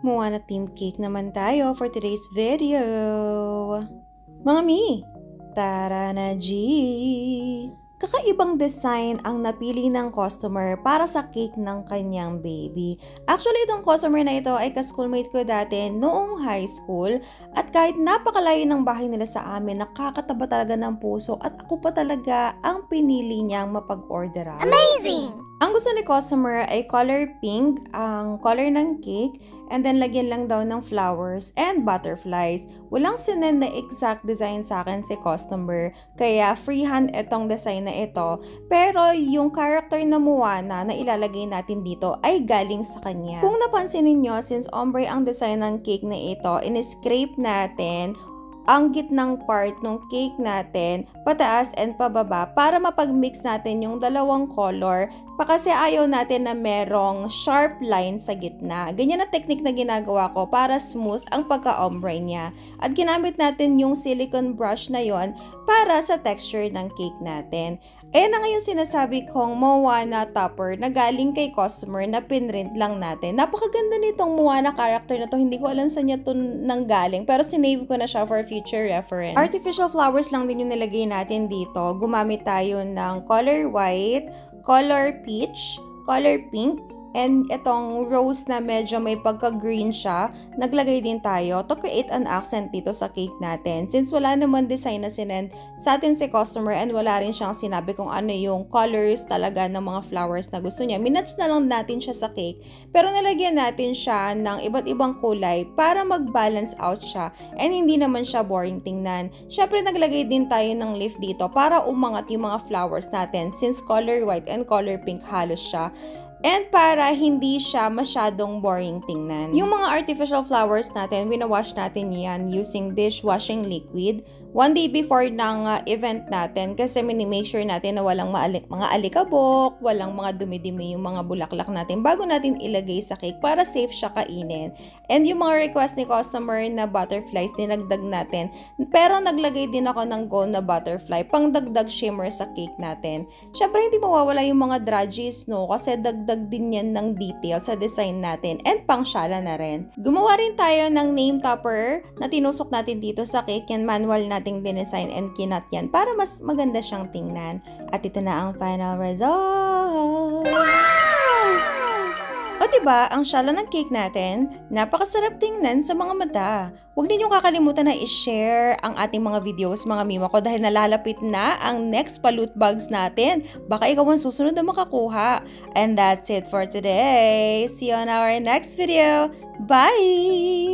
Moana Team Cake naman tayo for today's video. Mga mi, tara na G! Kakaibang design ang napili ng customer para sa cake ng kanyang baby. Actually, itong customer na ito ay ka-schoolmate ko dati noong high school at kahit napakalayo ng bahay nila sa amin, nakakataba talaga ng puso at ako pa talaga ang pinili niyang mapag-orderan. Amazing! Ang gusto ni customer ay color pink, ang color ng cake, and then lagyan lang daw ng flowers and butterflies. Walang sinend na exact design sa akin si customer, kaya freehand itong design na ito. Pero yung character na Moana na ilalagay natin dito ay galing sa kanya. Kung napansin niyo, since ombre ang design ng cake na ito, in-scrape natin ang gitnang part ng cake natin, pataas and pababa, para mapag-mix natin yung dalawang color, kasi ayaw natin na merong sharp line sa gitna. Ganyan na technique na ginagawa ko para smooth ang pagka-ombre niya. At ginamit natin yung silicone brush na yon para sa texture ng cake natin. Ayan na ngayon sinasabi kong Moana topper na galing kay customer na pinrint lang natin. Napakaganda nitong Moana character na to. Hindi ko alam saan niya to nanggaling, pero sinave ko na siya for future reference. Artificial flowers lang din yung nilagay natin dito. Gumamit tayo ng color white, color peach, color pink, and itong rose na medyo may pagka-green siya, naglagay din tayo to create an accent dito sa cake natin. Since wala naman design na sinend sa atin si customer and wala rin siyang sinabi kung ano yung colors talaga ng mga flowers na gusto niya, minatch na lang natin siya sa cake. Pero nalagyan natin siya ng iba't ibang kulay para mag-balance out siya and hindi naman siya boring tingnan. Syempre naglagay din tayo ng leaf dito para umangat yung mga flowers natin since color white and color pink halos siya. And para hindi siya masyadong boring tingnan. Yung mga artificial flowers natin, winawash natin yan using dishwashing liquid 1 day before ng event natin kasi make sure natin na walang mga alikabok, walang mga dumi-dumi yung mga bulaklak natin bago natin ilagay sa cake para safe siya kainin. And yung mga request ni customer na butterflies, dinagdag natin. Pero naglagay din ako ng gold na butterfly pang dagdag shimmer sa cake natin. Syempre hindi mawawala yung mga drudges, no? Kasi dagdag din yan ng detail sa design natin and pang syala na rin. Gumawa rin tayo ng name topper na tinusok natin dito sa cake. Yan manual natin dinesign and kinat yan para mas maganda siyang tingnan. At ito na ang final result! Wow! O diba, ang syala ng cake natin, napakasarap tingnan sa mga mata. Huwag ninyong kakalimutan na i-share ang ating mga videos, mga mima ko, dahil nalalapit na ang next pa-loot bags natin. Baka ikaw ang susunod na makakuha. And that's it for today. See you on our next video. Bye!